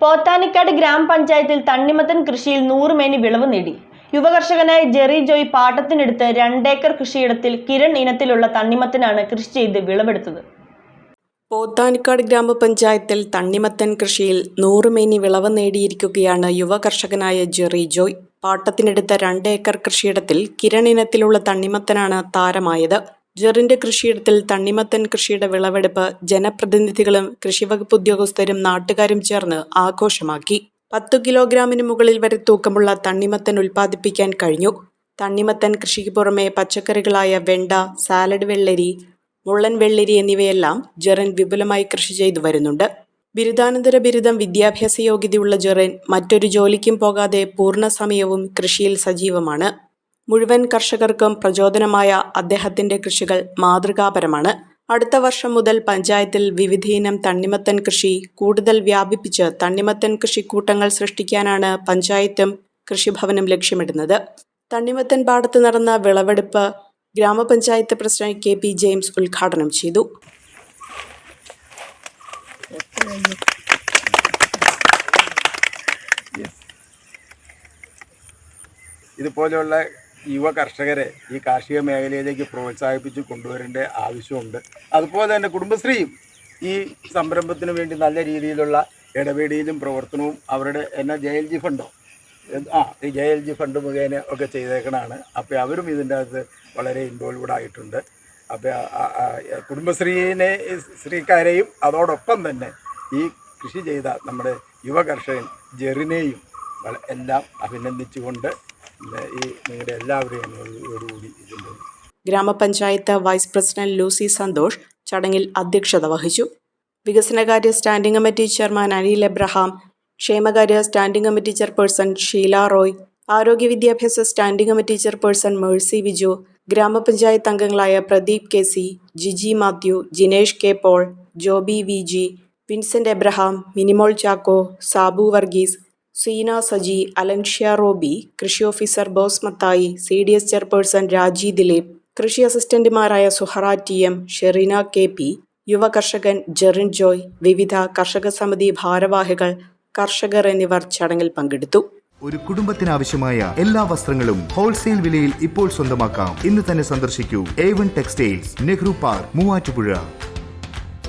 പോത്താനിക്കാട് ഗ്രാമപഞ്ചായത്തിൽ തണ്ണിമത്തൻ കൃഷിയിൽ 100 മേനി വിളവ് നേടി. യുവകർഷകനായ ജെറി ജോയ് പാട്ടത്തിനെടുത്ത് 2 ഏക്കർ കൃഷിയിടത്തിൽ കിരൺ ഇനത്തിലുള്ള തണ്ണിമത്തനാണ് കൃഷി ചെയ്ത് വിളവെടുത്തത്. പോത്താനിക്കാട് ഗ്രാമപഞ്ചായത്തിൽ തണ്ണിമത്തൻ കൃഷിയിൽ 100 മേനി വിളവ് നേടിയിരിക്കുകയാണ് യുവകർഷകനായ ജെറി ജോയ്. പാട്ടത്തിനെടുത്ത 2 ഏക്കർ കൃഷിയിടത്തിൽ കിരൺ ഇനത്തിലുള്ള തണ്ണിമത്തനാണ് താരമായത്. ജെറിന്റെ കൃഷിയിടത്തിൽ തണ്ണിമത്തൻ കൃഷിയുടെ വിളവെടുപ്പ് ജനപ്രതിനിധികളും കൃഷിവകുപ്പ് ഉദ്യോഗസ്ഥരും നാട്ടുകാരും ചേർന്ന് ആഘോഷമാക്കി. 10 കിലോഗ്രാമിന് മുകളിൽ വരെ തൂക്കമുള്ള തണ്ണിമത്തൻ ഉൽപ്പാദിപ്പിക്കാൻ കഴിഞ്ഞു. തണ്ണിമത്തൻ കൃഷിക്ക് പുറമെ പച്ചക്കറികളായ വെണ്ട, സാലഡ് വെള്ളരി, മുള്ളൻ വെള്ളരി എന്നിവയെല്ലാം ജെറിൻ വിപുലമായി കൃഷി ചെയ്തു വരുന്നുണ്ട്. ബിരുദാനന്തര ബിരുദം വിദ്യാഭ്യാസ യോഗ്യതയുള്ള ജെറിൻ മറ്റൊരു ജോലിക്കും പോകാതെ പൂർണ്ണസമയവും കൃഷിയിൽ സജീവമാണ്. മുഴുവൻ കർഷകർക്കും പ്രചോദനമായ അദ്ദേഹത്തിന്റെ കൃഷികൾ മാതൃകാപരമാണ്. അടുത്ത വർഷം മുതൽ പഞ്ചായത്തിൽ വിവിധയിനം തണ്ണിമത്തൻ കൃഷി കൂടുതൽ വ്യാപിപ്പിച്ച് തണ്ണിമത്തൻ കൃഷിക്കൂട്ടങ്ങൾ സൃഷ്ടിക്കാനാണ് പഞ്ചായത്തും കൃഷിഭവനും ലക്ഷ്യമിടുന്നത്. തണ്ണിമത്തൻ പാടത്ത് നടന്ന വിളവെടുപ്പ് ഗ്രാമപഞ്ചായത്ത് പ്രസിഡന്റ് KP ജെയിംസ് ഉദ്ഘാടനം ചെയ്തു. ഇതുപോലെയുള്ള യുവ കർഷകരെ ഈ കാർഷിക മേഖലയിലേക്ക് പ്രോത്സാഹിപ്പിച്ച് കൊണ്ടുവരേണ്ട ആവശ്യമുണ്ട്. അതുപോലെ തന്നെ കുടുംബശ്രീയും ഈ സംരംഭത്തിന് വേണ്ടി നല്ല രീതിയിലുള്ള ഇടപെടലും പ്രവർത്തനവും അവരുടെ JLG ഫണ്ടോ ഈ JLG ഫണ്ട് മുഖേന ഒക്കെ ചെയ്തേക്കണതാണ്. അപ്പോൾ അവരും ഇതിൻ്റെ അകത്ത് വളരെ ഇൻവോൾവ്ഡ് ആയിട്ടുണ്ട്. അപ്പോൾ കുടുംബശ്രീക്കാരെയും അതോടൊപ്പം തന്നെ ഈ കൃഷി ചെയ്ത നമ്മുടെ യുവ കർഷകൻ ജെറിനെയും എല്ലാം അഭിനന്ദിച്ചുകൊണ്ട് ഈ നിങ്ങളുടെ എല്ലാവരെയും ഇതിൻ്റെ ഗ്രാമപഞ്ചായത്ത് വൈസ് പ്രസിഡന്റ് ലൂസി സന്തോഷ് ചടങ്ങിൽ അധ്യക്ഷത വഹിച്ചു. വികസനകാര്യ standing committee chairman Anil Abraham, ക്ഷേമകാര്യ standing committee chairperson Sheela Roy, ആരോഗ്യ വിദ്യാഭ്യാസ standing committee chairperson Mercy Viju, ഗ്രാമപഞ്ചായത്ത് അംഗങ്ങളായ Pradeep KC, Jiji Mathew, Jinesh K Paul, Joby VG, Vincent Abraham, Minimol Chacko, Sabu Varghese, Seena Saji, Alanshya Robi, കൃഷി officer Bose Mathai, CDS chairperson Raji Dileep, കൃഷി അസിസ്റ്റന്റുമാരായ സുഹറ TM, ഷെറീന KP, യുവ കർഷകൻ ജെറിൻ ജോയ്, വിവിധ കർഷക സമിതി ഭാരവാഹികൾ, കർഷകർ എന്നിവർ ചടങ്ങിൽ പങ്കെടുത്തു. ഒരു കുടുംബത്തിനാവശ്യമായ എല്ലാ വസ്ത്രങ്ങളും ഹോൾസെയിൽ വിലയിൽ ഇപ്പോൾ സ്വന്തമാക്കാം. ഇന്ന് തന്നെ സന്ദർശിക്കൂ A1 textiles, Nehru park, Muvattupuzha.